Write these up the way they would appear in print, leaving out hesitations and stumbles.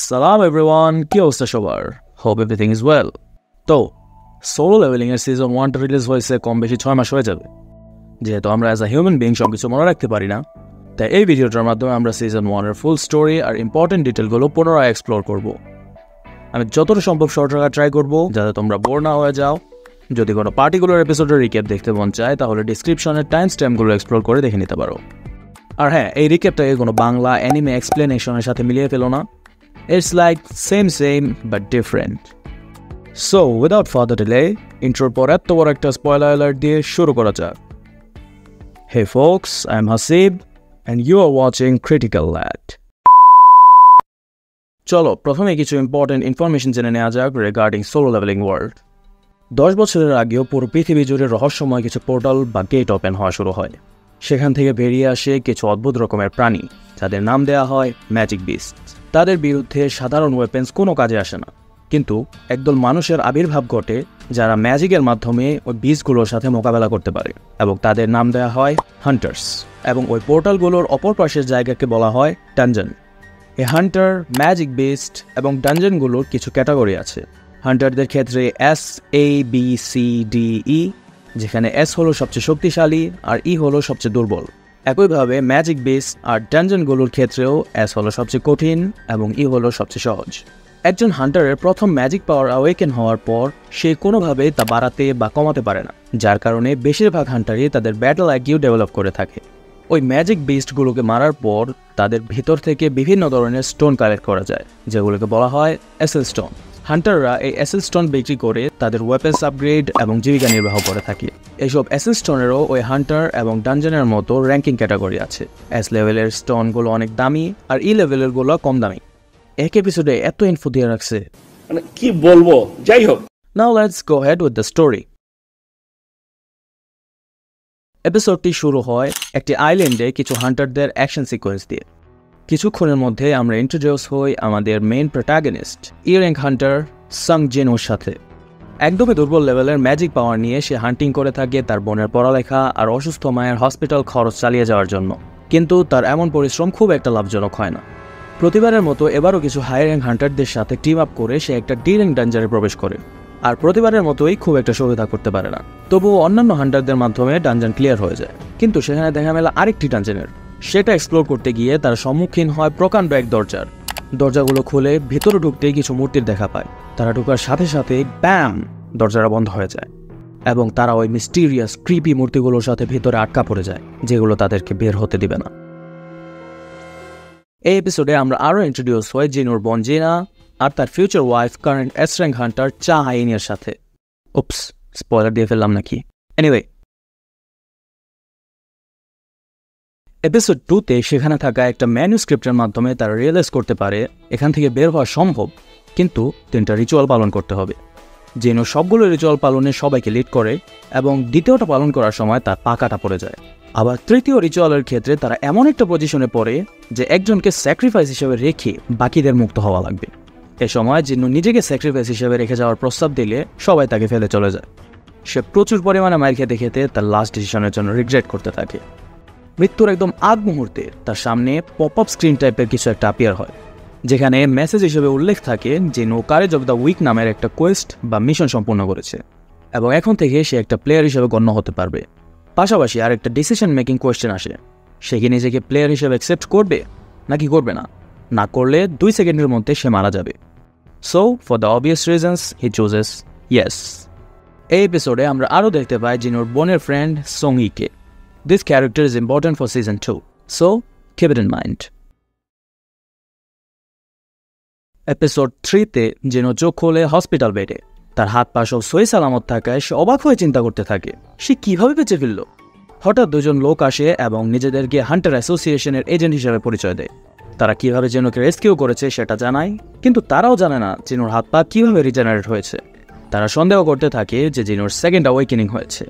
Salam everyone, কি অবস্থা সবার? Hope everything is well. তো সোলো লেভেলিং এর সিজন 1 রিলিজ হয়েছে কম বেশি 6 মাস হয়ে যাবে। যেহেতু আমরা অ্যাজ আ হিউম্যান বিং সবকিছু মনে রাখতে পারি না, তাই এই ভিডিওটার মাধ্যমে আমরা সিজন 1 এর ফুল স্টোরি আর ইম্পর্টেন্ট ডিটেলগুলো পুনরায় এক্সপ্লোর করব। আমি যতটা সম্ভব শর্ট রাখার ট্রাই করব যাতে তোমরা বোর না হয়ে যাও। যদি কোনো পার্টিকুলার এপিসোডের রিক্যাপ দেখতে মন চায় তাহলে ডিসক্রিপশনের টাইম স্ট্যাম্পগুলো এক্সপ্লোর করে দেখে নিতে পারো। আর হ্যাঁ, এই রিক্যাপটাকে কোনো বাংলা অ্যানিমে এক্সপ্লেনেশনের সাথে মিলিয়ে ফেলো না। It's like same but different. So without further delay, intro পর এত বড় একটা স্পয়লার অ্যালার্ট দিয়ে শুরু করা যাক। Hey folks, I'm Hasib and you are watching Critical Lad. চলো প্রথমে কিছু ইম্পর্টেন্ট ইনফরমেশন জেনে নেওয়া যাক রিগার্ডিং সোলো লেভেলিং ওয়ার্ল্ড। 10 বছরের আগেও পুরো পৃথিবী জুড়ে রহস্যময় কিছু পোর্টাল বা গেট ওপেন হওয়া শুরু হয়। সেখান থেকে বেরিয়ে আসে কিছু অদ্ভুত রকমের প্রাণী যাদের নাম দেওয়া হয় ম্যাজিক বিস্ট। তাদের বিরুদ্ধে সাধারণ ওয়েপেন্স কোনো কাজে আসে না, কিন্তু একদল মানুষের আবির্ভাব ঘটে যারা ম্যাজিকের মাধ্যমে ওই বিস্টগুলোর সাথে মোকাবেলা করতে পারে, এবং তাদের নাম দেওয়া হয় হান্টার্স। এবং ওই পোর্টালগুলোর অপর পাশের জায়গাকে বলা হয় ডানজন। এই হান্টার, ম্যাজিক বিস্ট এবং ডানজনগুলোর কিছু ক্যাটাগরি আছে। হান্টারদের ক্ষেত্রে SABCDE, যেখানে S হলো সবচেয়ে শক্তিশালী আর E হলো সবচেয়ে দুর্বল। একইভাবে ম্যাজিক বিস্ট আর ডানজনগুলোর ক্ষেত্রেও S হলো সবচেয়ে কঠিন এবং E হলো সবচেয়ে সহজ। একজন হান্টারের প্রথম ম্যাজিক পাওয়ার অ্যাওয়েকেন হওয়ার পর সে কোনোভাবে তা বাড়াতে বা কমাতে পারে না, যার কারণে বেশিরভাগ হান্টারই তাদের ব্যাটল আইকিউ ডেভেলপ করে থাকে। ওই ম্যাজিক বিস্টগুলোকে মারার পর তাদের ভিতর থেকে বিভিন্ন ধরনের স্টোন কালেক্ট করা যায়, যেগুলোকে বলা হয় এসেল স্টোন। হান্টাররা এই এসেল স্টোন বিক্রি করে তাদের ওয়েপেন্স আপগ্রেড এবং জীবিকা নির্বাহ করে থাকে। এইসব এসেল স্টোনেরও ওই হান্টার এবং ডানজনের মতো র্যাঙ্কিং ক্যাটাগরি আছে। এস লেভেলের স্টোনগুলো অনেক দামি আর ই লেভেলের গুলো কম দামি। এক এপিসোডে এত ইনফো দিয়ে রাখছে, মানে কি বলবো। যাই হোক, now let's go head with the story. এপিসোডটি শুরু হয় একটি আইল্যান্ডে কিছু হান্টারদের অ্যাকশন সিকোয়েন্স দিয়ে। কিছুক্ষণের মধ্যে আমরা ইন্ট্রোডিউস হই আমাদের মেইন প্রোটাগনিস্ট ই র্যাঙ্ক হান্টার সাং জিনোর সাথে। একদমই দুর্বল লেভেলের ম্যাজিক পাওয়ার নিয়ে সে হান্টিং করে থাকে তার বোনের পড়ালেখা আর অসুস্থ মায়ের হসপিটাল খরচ চালিয়ে যাওয়ার জন্য, কিন্তু তার এমন পরিশ্রম খুব একটা লাভজনক হয় না। প্রতিবারের মতো এবারও কিছু হাই র্যাঙ্ক হান্টারদের সাথে টিম আপ করে সে একটা ডি র্যাঙ্ক ডানজারে প্রবেশ করে, আর প্রতিবারের মতোই খুব একটা সুবিধা করতে পারে না। তবুও অন্যান্য হান্টারদের মাধ্যমে ডানজান ক্লিয়ার হয়ে যায়, কিন্তু সেখানে দেখা মেলা আরেকটি ডানজানের। সেটা এক্সপ্লোর করতে গিয়ে তার সম্মুখীন হয় প্রকাণ্ড এক দরজার। দরজাগুলো খুলে ভিতরে ঢুকতেই কিছু মূর্তির দেখা পায়। তারা ঢোকার সাথে সাথে ব্যাম, দরজাটা বন্ধ হয়ে যায় এবং তারা ওই মিস্টিরিয়াস ক্রিপি মূর্তিগুলোর সাথে ভিতরে আটকা পড়ে যায়, যেগুলো তাদেরকে বের হতে দিবে না। এই এপিসোডে আমরা আরও ইন্ট্রোডিউস হই জিনুর বোন জিনা আর তার future wife current S rank Hunter চা হাইনের সাথে। উপস, স্পয়লার দিয়ে ফেললাম নাকি? এনিওয়ে, এপিসোড 2তে সেখানে থাকা একটা ম্যানুস্ক্রিপ্টের মাধ্যমে তারা রিয়েলাইজ করতে পারে এখান থেকে বের হওয়া সম্ভব, কিন্তু 3টা রিচুয়াল পালন করতে হবে। জিনো সবগুলো রিচুয়াল পালনে সবাইকে লিড করে এবং দ্বিতীয়টা পালন করার সময় তার পা কাটা পড়ে যায়। আবার তৃতীয় রিচুয়ালের ক্ষেত্রে তারা এমন একটা পজিশনে পড়ে যে একজনকে স্যাক্রিফাইস হিসেবে রেখে বাকিদের মুক্ত হওয়া লাগবে। এ সময় জিনো নিজেকে স্যাক্রিফাইস হিসেবে রেখে যাওয়ার প্রস্তাব দিলে সবাই তাকে ফেলে চলে যায়। সে প্রচুর পরিমাণে মাইর খেতে খেতে তার লাস্ট ডিসিশনের জন্য রিগ্রেট করতে থাকে। মৃত্যুর একদম আগ মুহূর্তে তার সামনে পপ আপ স্ক্রিন টাইপের কিছু একটা অ্যাপিয়ার হয়, যেখানে মেসেজ হিসেবে উল্লেখ থাকে যে no courage of the week নামের একটা কোয়েস্ট বা মিশন সম্পূর্ণ করেছে এবং এখন থেকে সে একটা প্লেয়ার হিসেবে গণ্য হতে পারবে। পাশাপাশি আর একটা ডিসিশন মেকিং কোয়েশ্চেন আসে, সে কি নিজেকে প্লেয়ার হিসেবে অ্যাকসেপ্ট করবে নাকি করবে না। না করলে 2 সেকেন্ডের মধ্যে সে মারা যাবে। So for the obvious reasons he chooses yes. এই এপিসোডে আমরা আরও দেখতে পাই জিনোর বোনের friend সঙ্গিকে। This character is important for season 2, so keep it in mind. Episode 3তে জিনো চোখ খোলে হসপিটাল বেডে। তার হাত পা সব সই সালামত থাকায় সে অবাক হয়ে চিন্তা করতে থাকে সে কিভাবে বেঁচে ফিরল। হঠাৎ 2জন লোক আসে এবং নিজেদেরকে হান্টার অ্যাসোসিয়েশনের এজেন্ট হিসেবে পরিচয় দেয়। তারা কিভাবে জিনোকে রেস্কিউ করেছে সেটা জানায়, কিন্তু তারাও জানে না জিনোর হাত পা কিভাবে রিজেনারেট হয়েছে। তারা সন্দেহ করতে থাকে যে জিনোর সেকেন্ড অ্যাওয়েকেনিং হয়েছে।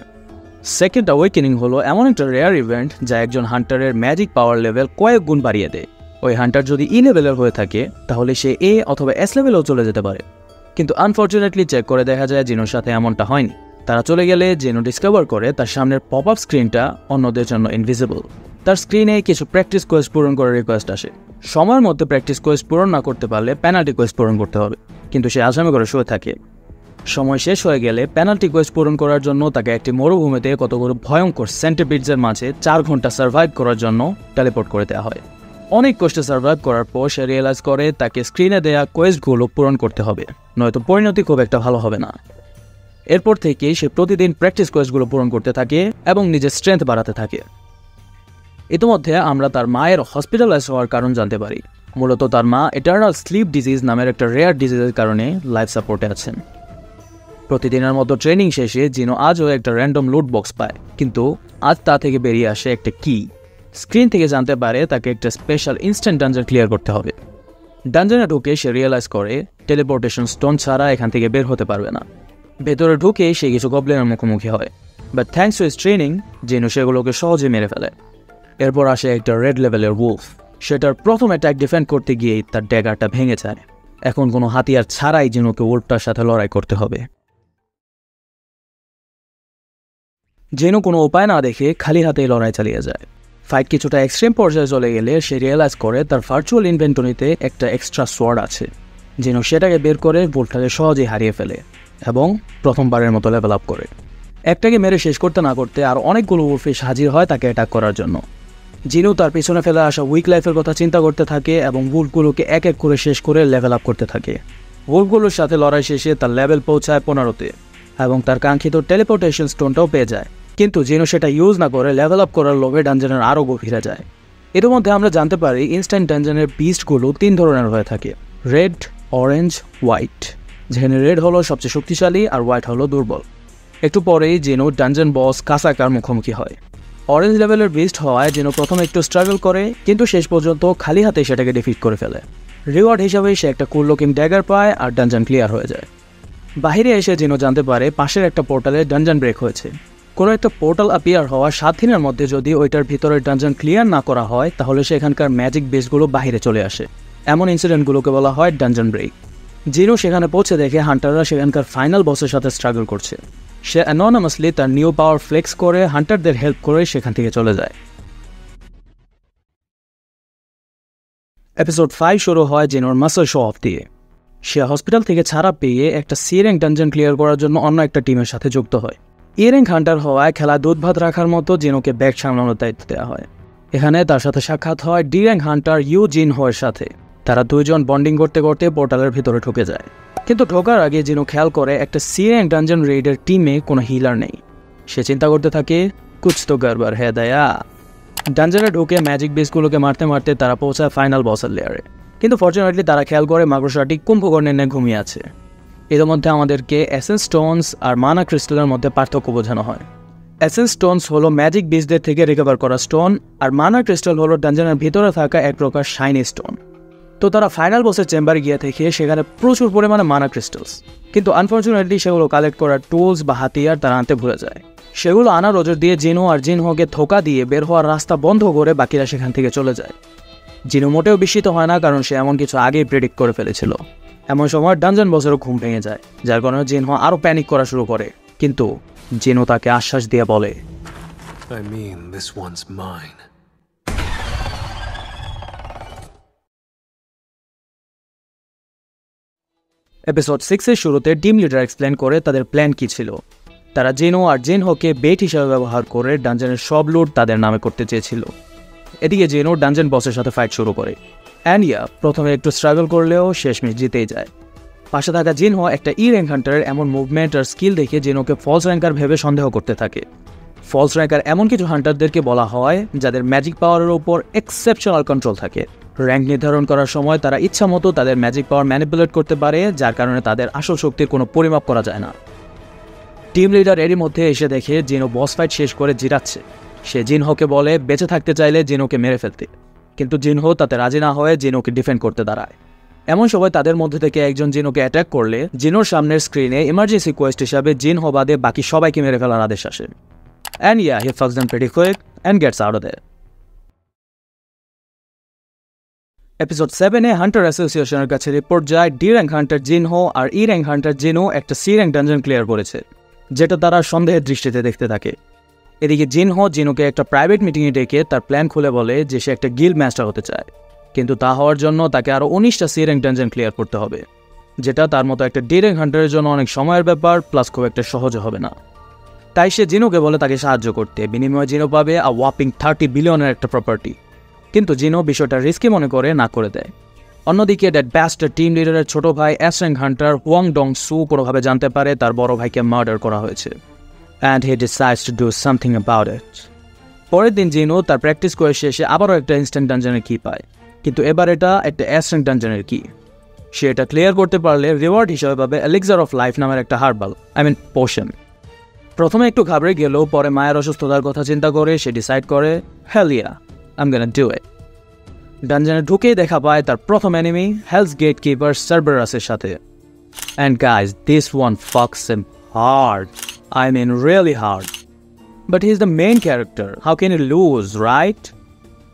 সেকেন্ড অ্যাওয়েকেনিং হলো এমন একটা রেয়ার ইভেন্ট যা একজন হান্টারের ম্যাজিক পাওয়ার লেভেল কয়েক গুণ বাড়িয়ে দেয়। ওই হান্টার যদি ই লেভেলের হয়ে থাকে তাহলে সে এ অথবা এস লেভেলেও চলে যেতে পারে, কিন্তু আনফর্চুনেটলি চেক করে দেখা যায় জিনোর সাথে এমনটা হয়নি। তারা চলে গেলে জিনো ডিসকভার করে তার সামনের পপ আপ স্ক্রিনটা অন্যদের জন্য ইনভিজিবল। তার স্ক্রিনে কিছু প্র্যাকটিস কোয়েস্ট পূরণ করার রিকোয়েস্ট আসে। সময়ের মধ্যে প্র্যাকটিস কোয়েস্ট পূরণ না করতে পারলে পেনাল্টি কোয়েস্ট পূরণ করতে হবে, কিন্তু সে আসামি করে শুয়ে থাকে। সময় শেষ হয়ে গেলে পেনাল্টি কোয়েস্ট পূরণ করার জন্য তাকে একটি মরুভূমিতে কতগুলো ভয়ঙ্কর সেন্টিপিডসের মাঝে 4 ঘন্টা সার্ভাইভ করার জন্য টেলিপোর্ট করে দেওয়া হয়। অনেক কষ্টে সার্ভাইভ করার পর সে রিয়েলাইজ করে তাকে স্ক্রিনে দেয়া কোয়েস্টগুলো পূরণ করতে হবে, নয়তো পরিণতি খুব একটা ভালো হবে না। এরপর থেকে সে প্রতিদিন প্র্যাকটিস কোয়েস্টগুলো পূরণ করতে থাকে এবং নিজের স্ট্রেংথ বাড়াতে থাকে। ইতিমধ্যে আমরা তার মায়ের হসপিটালাইজ হওয়ার কারণ জানতে পারি। মূলত তার মা ইটারনাল স্লিপ ডিজিজ নামের একটা রেয়ার ডিজিজের কারণে লাইফ সাপোর্টে আছেন। প্রতিদিনের মতো ট্রেনিং শেষে জিনো আজও একটা র্যান্ডম লুট বক্স পায়, কিন্তু আজ তা থেকে বেরিয়ে আসে একটা কি। স্ক্রিন থেকে জানতে পারে তাকে একটা স্পেশাল ইনস্ট্যান্ট ডানজন ক্লিয়ার করতে হবে। ডানজনে ঢুকে সে রিয়েলাইজ করে টেলিপোর্টেশন স্টোন ছাড়া এখান থেকে বের হতে পারবে না। ভেতরে ঢুকে সে কিছু গবলিনের মুখোমুখি হয়, but thanks to his training Jinwoo সেগুলোকে সহজে মেরে ফেলে। এরপর আসে একটা রেড লেভেলের উলফ। সেটার প্রথম অ্যাটাক ডিফেন্ড করতে গিয়েই তার ড্যাগারটা ভেঙে যায়। এখন কোনো হাতিয়ার ছাড়াই জিনোকে উল্ফটার সাথে লড়াই করতে হবে। জিনো কোনো উপায় না দেখে খালি হাতেই লড়াই চালিয়ে যায়। ফাইট কিছুটা এক্সট্রিম পর্যায়ে চলে গেলে সে রিয়েলাইজ করে তার ভার্চুয়াল ইনভেন্টরিতে একটা এক্সট্রা সোয়ার্ড আছে। জিনো সেটাকে বের করে উলফটাকে সহজেই হারিয়ে ফেলে এবং প্রথমবারের মতো লেভেল আপ করে। একটাকে মেরে শেষ করতে না করতে আর অনেকগুলো উলফিশ হাজির হয় তাকে অ্যাটাক করার জন্য। জিনো তার পিছনে ফেলে আসা উইক লাইফের কথা চিন্তা করতে থাকে এবং উলফগুলোকে এক এক করে শেষ করে লেভেল আপ করতে থাকে। উলফগুলোর সাথে লড়াই শেষে তার লেভেল পৌঁছায় 15-তে এবং তার কাঙ্ক্ষিত টেলিপোর্টেশন স্টোনটাও পেয়ে যায়, কিন্তু জিনো সেটা ইউজ না করে লেভেল আপ করার লোভে ডানজনের আরও গভীরে যায়। এর মধ্যে আমরা জানতে পারি ইনস্ট্যান্ট ডানজনের বিস্টগুলো 3 ধরনের হয়ে থাকে: রেড, অরেঞ্জ, হোয়াইট। যেখানে রেড হলো সবচেয়ে শক্তিশালী আর হোয়াইট হলো দুর্বল। একটু পরেই জিনো ডানজন বস কাসাকার মুখোমুখি হয়। অরেঞ্জ লেভেলের বিস্ট হওয়ায় জিনো প্রথমে একটু স্ট্রাগল করে, কিন্তু শেষ পর্যন্ত খালি হাতে সেটাকে ডিফিট করে ফেলে। রিওয়ার্ড হিসাবে সে একটা কুল লুকিং ড্যাগার পায় আর ডানজন ক্লিয়ার হয়ে যায়। বাহিরে এসে জিনো জানতে পারে পাশের একটা পোর্টালে ডানজন ব্রেক হয়েছে। কোনো একটা পোর্টাল অ্যাপিয়ার হওয়া 7 দিনের মধ্যে যদি ওইটার ভিতরের ডানজন ক্লিয়ার না করা হয় তাহলে সেখানকার ম্যাজিক বেসগুলো বাহিরে চলে আসে। এমন ইনসিডেন্টগুলোকে বলা হয় ডানজন ব্রেক। জিনো সেখানে পৌঁছে দেখে হান্টাররা সেখানকার ফাইনাল বসের সাথে স্ট্রাগল করছে। সে অ্যানোনামাসলি তার নিউ পাওয়ার ফ্লেক্স করে হান্টারদের হেল্প করে সেখান থেকে চলে যায়। এপিসোড 5 শুরু হয় জিনোর মাসল শো অফ দিয়ে। সে হসপিটাল থেকে ছাড়া পেয়ে একটা সি র্যাঙ্ক ডানজন ক্লিয়ার করার জন্য অন্য একটা টিমের সাথে যুক্ত হয়। এ র্যাঙ্ক হান্টার হওয়ায় খেলা দুধ ভাত রাখার মতো জিনোকে ব্যাগ সামলানোর দায়িত্ব দেওয়া হয়। এখানে তার সাথে সাক্ষাৎ হয় ডি র্যাঙ্ক হান্টার ইউ জিন হোয়ের সাথে। তারা দুইজন বন্ডিং করতে করতে পোর্টালের ভিতরে ঢুকে যায়, কিন্তু ঢোকার আগে জিনো খেয়াল করে একটা সি র্যাঙ্ক ডানজন রেইডের টিমে কোনো হিলার নেই। সে চিন্তা করতে থাকে কুছ তো গড়বড় হ্যায় দয়া। ডানজনে ঢুকে ম্যাজিক বেসগুলোকে মারতে মারতে তারা পৌঁছায় ফাইনাল বসের লেয়ারে, কিন্তু ফর্চুনেটলি তারা খেয়াল করে মাকড়সাটি কুম্ভকর্ণের ন্যায় ঘুমিয়ে আছে। এর মধ্যে আমাদেরকে এসেন্স স্টোনস আর মানা ক্রিস্টালের মধ্যে পার্থক্য বোঝানো হয়। এসেন্স স্টোনস হলো ম্যাজিক বিসদের থেকে রিকভার করা স্টোন, আর মানা ক্রিস্টাল হলো ডানজনের ভিতরে থাকা এক প্রকার শাইনি স্টোন। তো তারা ফাইনাল বসের চেম্বারে গিয়ে থেকে সেখানে প্রচুর পরিমাণে মানা ক্রিস্টালস, কিন্তু আনফর্চুনেটলি সেগুলো কালেক্ট করার টুলস বা হাতিয়ার তারা আনতে ভুলে যায়। সেগুলো আনার নজর দিয়ে জিনো আর জিনহোকে ধোকা দিয়ে বের হওয়ার রাস্তা বন্ধ করে বাকিরা সেখান থেকে চলে যায়। জিনো মোটেও বিস্মিত হয় না, কারণ সে এমন কিছু আগেই প্রেডিক্ট করে ফেলেছিল। এমন সময় ডানজন বসেরও ঘুম ভেঙে যায়, যার কারণে জিনহো আরও প্যানিক করা শুরু করে, কিন্তু জিনো তাকে আশ্বাস দিয়ে বলে, I mean, this one's mine. Episode 6-এর শুরুতে টিম লিডার এক্সপ্লেন করে তাদের প্ল্যান কী ছিল। তারা জিনো আর জিনহোকে বেট হিসাবে ব্যবহার করে ডানজনের সব লুট তাদের নামে করতে চেয়েছিল। এদিকে জিনো ডানজন বসের সাথে ফাইট শুরু করে। অ্যানিয়া প্রথমে একটু স্ট্রাগল করলেও শেষমেশ জিতেই যায়। পাশে থাকা জিনহো একটা ই র্যাঙ্ক হান্টারের এমন মুভমেন্ট আর স্কিল দেখে জিনোকে ফলস র্যাঙ্কার ভেবে সন্দেহ করতে থাকে। ফলস র্যাঙ্কার এমন কিছু হান্টারদেরকে বলা হয় যাদের ম্যাজিক পাওয়ারের উপর এক্সেপশনাল কন্ট্রোল থাকে। র্যাঙ্ক নির্ধারণ করার সময় তারা ইচ্ছা মতো তাদের ম্যাজিক পাওয়ার ম্যানিপুলেট করতে পারে, যার কারণে তাদের আসল শক্তির কোনো পরিমাপ করা যায় না। টিম লিডার এরই মধ্যে এসে দেখে জিনো বস ফাইট শেষ করে জিরাচ্ছে। সে জিনহোকে বলে বেঁচে থাকতে চাইলে জিনোকে মেরে ফেলতে, কিন্তু জিনহো তাতে রাজি না হয়ে জিনোকে ডিফেন্ড করতে দাঁড়ায়। এমন সময় তাদের মধ্যে থেকে একজন জিনোকে অ্যাটাক করলে জিনোর সামনের স্ক্রিনে ইমার্জেন্সি কোয়েস্ট হিসাবে জিনহো বাদে বাকি সবাইকে মেরে ফেলার আদেশ আসে। And yeah, he fucks them pretty quick and gets out of there. Episode 7-এ হান্টার অ্যাসোসিয়েশনের কাছে রিপোর্ট যায় ডি র্যাঙ্ক হান্টার জিনহো আর ই র্যাঙ্ক হান্টার জিনো একটা সি র্যাঙ্ক ডানজন ক্লিয়ার করেছে, যেটা তারা সন্দেহের দৃষ্টিতে দেখতে থাকে। এদিকে জিনহো জিনোকে একটা প্রাইভেট মিটিংয়ে ডেকে তার প্ল্যান খুলে বলে যে সে একটা গিল্ড মাস্টার হতে চায়, কিন্তু তা হওয়ার জন্য তাকে আরও 19টা সি র্যাঙ্ক ডানজন ক্লিয়ার করতে হবে, যেটা তার মতো একটা ডি র্যাঙ্ক হান্টারের জন্য অনেক সময়ের ব্যাপার, প্লাস খুব একটা সহজ হবে না। তাই সে জিনোকে বলে তাকে সাহায্য করতে, বিনিময়ে জিনো পাবে ওয়াপিং 30 বিলিয়নের একটা প্রপার্টি। কিন্তু জিনো বিষয়টা রিস্কি মনে করে না করে দেয়। অন্যদিকে ডেড ব্যাস্টার টিম লিডারের ছোট ভাই S rank Hunter Huang Dong সু কোনোভাবে জানতে পারে তার বড় ভাইকে মার্ডার করা হয়েছে, and he decides to do something about it. পরের দিন জিনো তার প্র্যাকটিস করে শেষে আবারও একটা ইনস্ট্যান্ট ডানজনের কি পায়, কিন্তু এবার এটা একটা এস র্যাঙ্ক ডানজনের কি। সে এটা ক্লিয়ার করতে পারলে রিওয়ার্ড হিসেবে পাবে এলিক্সার অফ লাইফ নামের একটা হার্বাল পোশন। প্রথমে একটু ঘাবড়ে গেলেও পরে মায়ের অসুস্থতার কথা চিন্তা করে সে ডিসাইড করে hell yeah, I am gonna do it. ডানজনে ঢুকেই দেখা পায় তার প্রথম এনিমি হেলস গেট কিপার সার্বেরাসের সাথে। And guys, this one fucks him hard, I mean really hard. But he's the main character. How can he lose, right?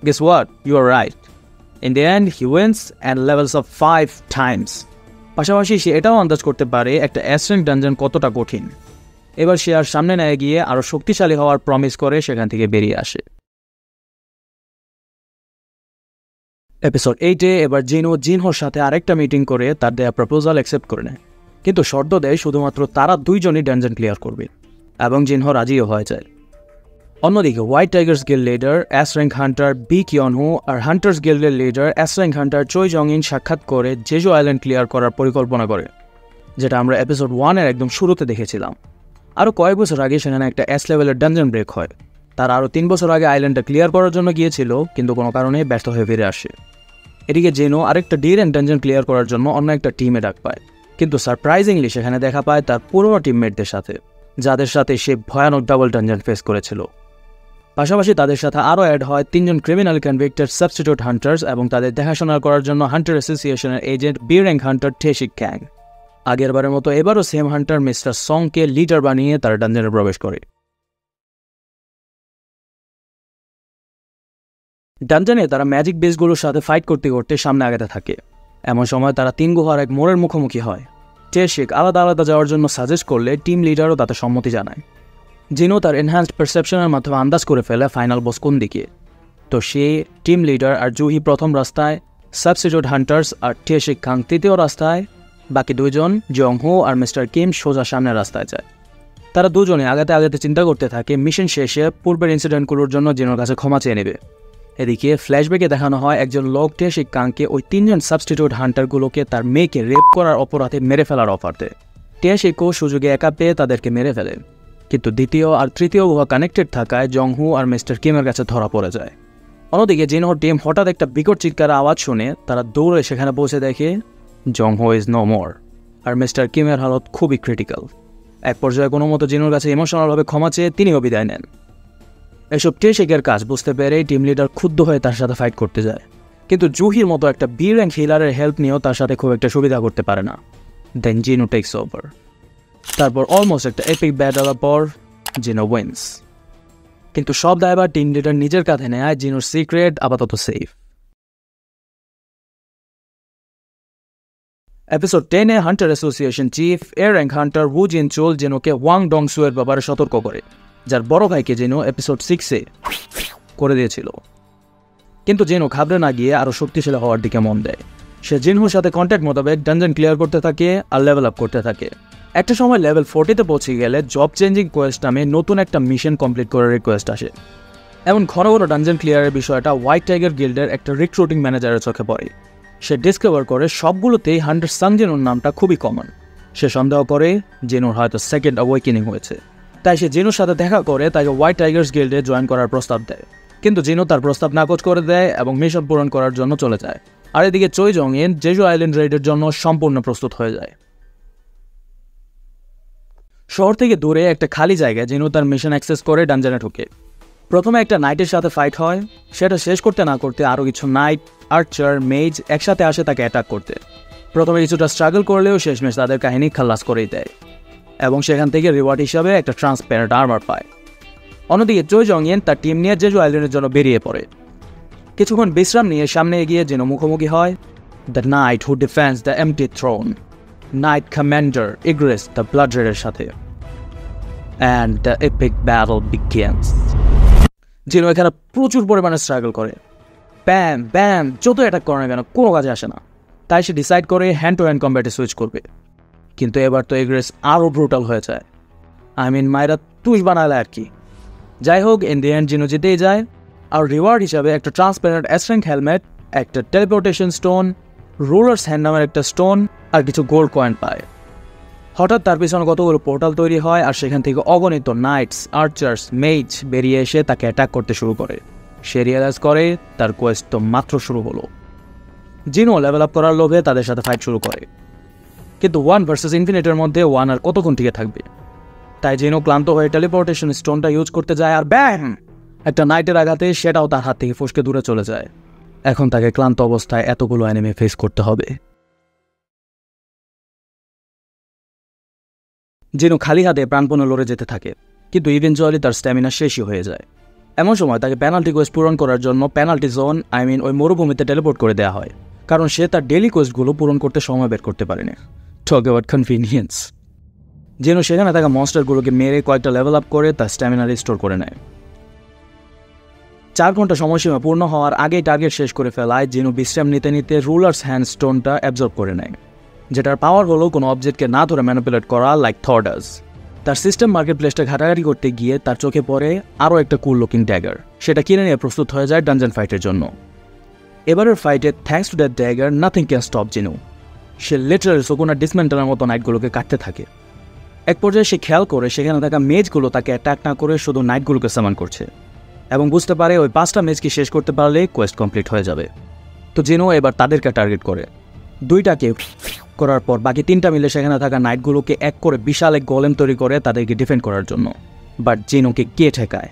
Guess what? You are right. In the end, he wins and levels up 5 times. পাশাপাশি সে এটাও আন্দাজ করতে পারে একটা S rank dungeon কতটা কঠিন। এবার সে আর সামনে না গিয়ে আরও শক্তিশালী হওয়ার প্রমিস করে সেখান থেকে বেরিয়ে আসে। এপিসোড 8-এ এবার জিনো জিনহোর সাথে আরেকটা মিটিং করে তার দেয়া প্রপোজাল অ্যাকসেপ্ট করে নেয়, কিন্তু শর্ত দেয় শুধুমাত্র তারা দুইজনই ডানজন ক্লিয়ার করবে, এবং জিনহো রাজিও হয়ে যায়। অন্যদিকে white tigers guild leader S rank hunter Baek Yoonho আর হান্টার্স গিল্ডের leader S rank hunter Choi Jong in সাক্ষাৎ করে জেজু আইল্যান্ড ক্লিয়ার করার পরিকল্পনা করে, যেটা আমরা এপিসোড 1-এর একদম শুরুতে দেখেছিলাম। আরও কয়েক বছর আগে সেখানে একটা এস লেভেলের ডানজন ব্রেক হয়। তারা আরও 3 বছর আগে আইল্যান্ডটা ক্লিয়ার করার জন্য গিয়েছিল, কিন্তু কোনো কারণে ব্যর্থ হয়ে ফিরে আসে। এদিকে জেনো আরেকটা ডি র্যাঙ্ক ডানজন ক্লিয়ার করার জন্য অন্য একটা টিমে ডাক পায়, কিন্তু সারপ্রাইজিংলি সেখানে দেখা পায় তার পুরনো টিমমেটদের সাথে, যাদের সাথে সে ভয়ানক ডাবল ডানজন ফেস করেছিল। পাশাপাশি তাদের সাথে আরও অ্যাড হয় 3 জন ক্রিমিনাল কনভিক্টেড সাবস্টিটিউট হান্টার্স এবং তাদের দেখাশোনা করার জন্য হান্টার অ্যাসোসিয়েশনের এজেন্ট বি র্যাঙ্ক হান্টার ঠেশিক ক্যাং। আগেরবারের মতো এবারও সেম হান্টার মিস্টার সংকে লিডার বানিয়ে তার ডানজনে প্রবেশ করে। ডানজনে তারা ম্যাজিক বেসগুলোর সাথে ফাইট করতে করতে সামনে আগাতে থাকে। এমন সময় তারা 3 গুহার এক মোড়ের মুখোমুখি হয়। টেশিক আলাদা আলাদা যাওয়ার জন্য সাজেস্ট করলে টিম লিডারও তাতে সম্মতি জানায়। জিনো তার এনহ্যান্সড পারসেপশনের মাধ্যমে আন্দাজ করে ফেলে ফাইনাল বস কোন দিকে। তো সে, টিম লিডার আর জুহি প্রথম রাস্তায়, সাবস্টিটিউট হান্টার্স আর টেশিক খাং তৃতীয় রাস্তায়, বাকি 2 জন জংহো আর মিস্টার কিম সোজা সামনের রাস্তায় যায়। তারা দুজনে আগাতে আগাতে চিন্তা করতে থাকে মিশন শেষে পূর্বের ইনসিডেন্টগুলোর জন্য জিনোর কাছে ক্ষমা চেয়ে নেবে। এদিকে ফ্ল্যাশব্যাকে দেখানো হয় একজন লোক টেশিক কাংকে ওই 3 জন সাবস্টিটিউট হান্টারগুলোকে তার মেয়েকে রেপ করার অপরাধে মেরে ফেলার অফার দেয়। টেশিকও সুযোগে একা পেয়ে তাদেরকে মেরে ফেলে, কিন্তু দ্বিতীয় আর তৃতীয় গুহা কানেক্টেড থাকায় জংহু আর মিস্টার কিমের কাছে ধরা পড়ে যায়। অন্যদিকে জিনোর টিম হঠাৎ একটা বিকট চিৎকার আওয়াজ শুনে তারা দৌড়ে সেখানে পৌঁছে দেখে জংহো ইজ নো মোর, আর মিস্টার কিমের হালত খুবই ক্রিটিক্যাল। এক পর্যায়ে কোনো মতো জিনোর কাছে ইমোশনালভাবে ক্ষমা চেয়ে তিনিও বিদায় নেন। এসব টেশিকের কাজ বুঝতে পেরে টিম লিডার ক্ষুব্ধ হয়ে তার সাথে ফাইট করতে যায়, কিন্তু জুহির মতো একটা বি র্যাঙ্ক হিলারের হেল্প নিয়েও তার সাথে খুব একটা সুবিধা করতে পারে না। দেন জিনো টেকস ওভার। তারপর অলমোস্ট একটা এপিক ব্যাটলের পর জিনো উইন্স, কিন্তু সব দায়ভার টিম লিডার নিজের কাঁধে নেয়। জিনোর সিক্রেট আপাতত সেফ। এপিসোড 10-এ hunter association chief A rank hunter Woo Jin Chul জিনোকে ওয়াং ডং সুয়ের ব্যাপারে সতর্ক করে, যার বড় ভাইকে জিনো এপিসোড 6-এ করে দিয়েছিল। কিন্তু জিনো ঘাবড়ে না গিয়ে আরও শক্তিশালী হওয়ার দিকে মন দেয়। সে জিনহুর সাথে কন্ট্যাক্ট মোতাবেক ডানজন ক্লিয়ার করতে থাকে আর লেভেল আপ করতে থাকে। একটা সময় লেভেল 40-তে পৌঁছে গেলে জব চেঞ্জিং কোয়েস্ট নামে নতুন একটা মিশন কমপ্লিট করার রিকোয়েস্ট আসে। এমন ঘন ঘন ডানজন ক্লিয়ারের বিষয়টা হোয়াইট টাইগার গিল্ডের একটা রিক্রুটিং ম্যানেজারের চোখে পড়ে। সে ডিসকভার করে সবগুলোতেই হান্টার সাং জিনোর নামটা খুবই কমন। সে সন্দেহ করে জিনোর হয়তো সেকেন্ড অ্যাওয়েকেনিং হয়েছে, তাই সে জিনোর সাথে দেখা করে তাকে হোয়াইট টাইগার্স গিল্ডে জয়েন করার প্রস্তাব দেয়। কিন্তু জিনো তার প্রস্তাব নাকচ করে দেয় এবং মিশন পূরণ করার জন্য চলে যায়। আর এদিকে চৈ জং ইন জেজু আইল্যান্ড রেইডের জন্য সম্পূর্ণ প্রস্তুত হয়ে যায়। শহর থেকে দূরে একটা খালি জায়গায় জিনো তার মিশন অ্যাক্সেস করে ডানজনে ঢুকে। প্রথমে একটা নাইটের সাথে ফাইট হয়। সেটা শেষ করতে না করতে আরও কিছু নাইট, আর্চার, মেজ একসাথে আসে তাকে অ্যাটাক করতে। প্রথমে কিছুটা স্ট্রাগল করলেও শেষমেশ তাদের কাহিনী খালাস করেই দেয় এবং সেখান থেকে রিওয়ার্ড হিসাবে একটা ট্রান্সপারেন্ট আর্মার পায়। অন্যদিকে চৈ জং ইন তার টিম নিয়ে জেজু আইল্যান্ডের জন্য বেরিয়ে পড়ে। কিছুক্ষণ বিশ্রাম নিয়ে সামনে এগিয়ে জিনো মুখোমুখি হয় the knight who defence the empty throne, knight commander Igris the blood রেডের সাথে। And the epic battle begins. Jinwoo এখানে প্রচুর পরিমাণে স্ট্রাগল করে, ব্যাম ব্যাম যত অ্যাটাক করে না কেন কোনো কাজে আসে না। তাই সে ডিসাইড করে হ্যান্ড টু হ্যান্ড কম্ব্যাটে সুইচ করবে। কিন্তু এবার তো এগ্রেস আরও ব্রুটাল হয়ে যায়, মায়েরা তুষ বানালে আর কি। যাই হোক, ইন দি এন্ড জিনো জিতেই যায়, আর রিওয়ার্ড হিসাবে একটা ট্রান্সপারেন্ট অ্যাস্ট্রেঙ্ক হেলমেট, একটা টেলিপোর্টেশন স্টোন, রুলার্স হ্যান্ড নামের একটা স্টোন আর কিছু গোল্ড কয়েন পায়। হঠাৎ তার পিছনে কতগুলো পোর্টাল তৈরি হয়, আর সেখান থেকে অগণিত নাইটস, আর্চার্স, মেজ বেরিয়ে এসে তাকে অ্যাটাক করতে শুরু করে। সে রিয়েলাইজ করে তার কোয়েস্ট তো মাত্র শুরু হলো। জিনো লেভেল আপ করার লোভে তাদের সাথে ফাইট শুরু করে, কিন্তু 1 ভার্সেস ইনফিনিটের মধ্যে 1 আর কতক্ষণ টিকে থাকবে। তাই জিনো ক্লান্ত হয়ে টেলিপোর্টেশন স্টোনটা ইউজ করতে যায়, আর ব্যাম একটা নাইটের আঘাতে সেটাও তার হাত থেকে ফসকে দূরে চলে যায়। এখন তাকে ক্লান্ত অবস্থায় এতগুলো এনিমি ফেস করতে হবে। জিনো খালি হাতে প্রাণপণে লড়ে যেতে থাকে, কিন্তু ইভেনচুয়ালি তার স্ট্যামিনা শেষই হয়ে যায়। এমন সময় তাকে পেনাল্টি কোয়েস্ট পূরণ করার জন্য পেনাল্টি জোন ওই মরুভূমিতে টেলিপোর্ট করে দেওয়া হয়, কারণ সে তার ডেইলি কোয়েস্টগুলো পূরণ করতে সময় বের করতে পারেনি। Talk about convenience. জিনো সেখানে থাকা মনস্টারগুলোকে মেরে কয়েকটা লেভেল আপ করে তার স্ট্যামিনা রিস্টোর করে নেয়। 4 ঘন্টা সময়সীমা পূর্ণ হওয়ার আগেই টার্গেট শেষ করে ফেলায় জিনো বিশ্রাম নিতে নিতে রুলার্স হ্যান্ড স্টোনটা অ্যাবজর্ব করে নেয়, যেটার পাওয়ার হলো কোনো অবজেক্টকে না ধরে ম্যানিপুলেট করা, লাইক থর ডাজ। তার সিস্টেম মার্কেট প্লেসটা ঘাটাঘাটি করতে গিয়ে তার চোখে পড়ে আরও একটা কুল লুকিং ড্যাগার। সেটা কিনে নিয়ে প্রস্তুত হয়ে যায় ডানজন ফাইটের জন্য। এবারের ফাইটে thanks to that dagger nothing can stop Jinwoo. সে লিটারাল শকুনার ডিসমেন্টালের মতো নাইটগুলোকে কাটতে থাকে। এক পর্যায়ে সে খেয়াল করে সেখানে থাকা মেজগুলো তাকে অ্যাটাক না করে শুধু নাইটগুলোকে সামান করছে, এবং বুঝতে পারে ওই 5টা মেজকে শেষ করতে পারলে কোয়েস্ট কমপ্লিট হয়ে যাবে। তো জিনো এবার তাদেরকে টার্গেট করে। 2টাকে করার পর বাকি 3টা মিলে সেখানে থাকা নাইটগুলোকে এক করে বিশাল এক গোলেম তৈরি করে তাদেরকে ডিফেন্ড করার জন্য। বাট জিনোকে কে ঠেকায়?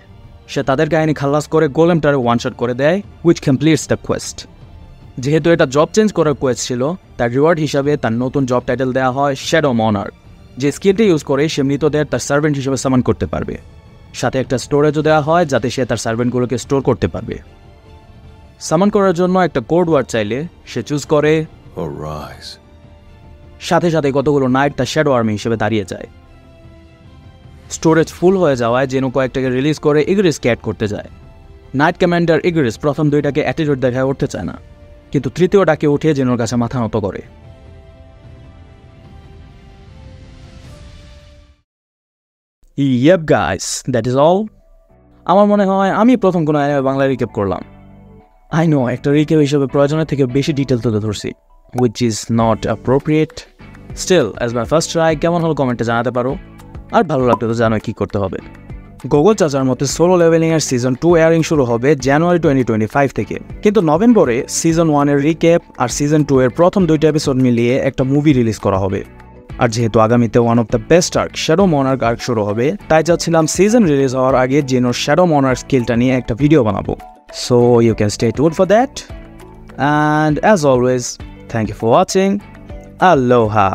সে তাদের কাহিনী খালাস করে গোলেমটারে ওয়ান শট করে দেয়, হুইচ কমপ্লিটস দ্য কোয়েস্ট। যেহেতু এটা জব চেঞ্জ করার কোয়েস্ট ছিল, তার রিওয়ার্ড হিসাবে তার নতুন জব টাইটেল দেওয়া হয় শ্যাডো মনার্ক, যে স্কিলটি ইউজ করে সে মৃতদের তার সার্ভেন্ট হিসেবে সামান করতে পারবে। সাথে একটা স্টোরেজও দেওয়া হয় যাতে সে তার সার্ভেন্টগুলোকে স্টোর করতে পারবে। সামান করার জন্য একটা কোড ওয়ার্ড চাইলে সে চুজ করে Arise. সাথে সাথে কতগুলো নাইট তার শ্যাডো আর্মি হিসেবে দাঁড়িয়ে যায়। স্টোরেজ ফুল হয়ে যাওয়ায় জেনো কয়েকটাকে রিলিজ করে ইগরিসকে অ্যাড করতে যায়। নাইট কমান্ডার ইগরিস প্রথম 2টাকে অ্যাটিটিউড দেখায় উঠতে চায় না, কিন্তু 3য়টাকে উঠে জেনোর কাছে মাথা নত করে। ইয়েপ গাইস, দ্যাট ইজ অল। আমার মনে হয় আমি প্রথম কোনো বাংলা রিক্যাপ করলাম। আই নো একটা রিক্যাপ হিসেবে প্রয়োজনের থেকে বেশি ডিটেল তুলে ধরছি, which is not appropriate. Still, as my first try, কেমন হলো কমেন্টে জানাতে পারো। আর ভালো লাগলে তো জানো কি করতে হবে। গুগল চাচার মতে সোলো লেভেলিং এর সিজন 2 এয়ারিং শুরু হবে জানুয়ারি 2025 থেকে, কিন্তু নভেম্বরে সিজন 1 এর রিক্যাপ আর সিজন 2 এর প্রথম 2টা এপিসোড মিলিয়ে একটা মুভি রিলিজ করা হবে। আর যেহেতু আগামীতে one of the best arc Shadow Monarch arc শুরু হবে, তাই চাচ্ছিলাম সিজন রিলিজ হওয়ার আগে জিনোর শ্যাডো মনার্ক স্কিলটা নিয়ে একটা ভিডিও বানাবো। So you can stay tuned for that. And as always, thank you for watching. Aloha.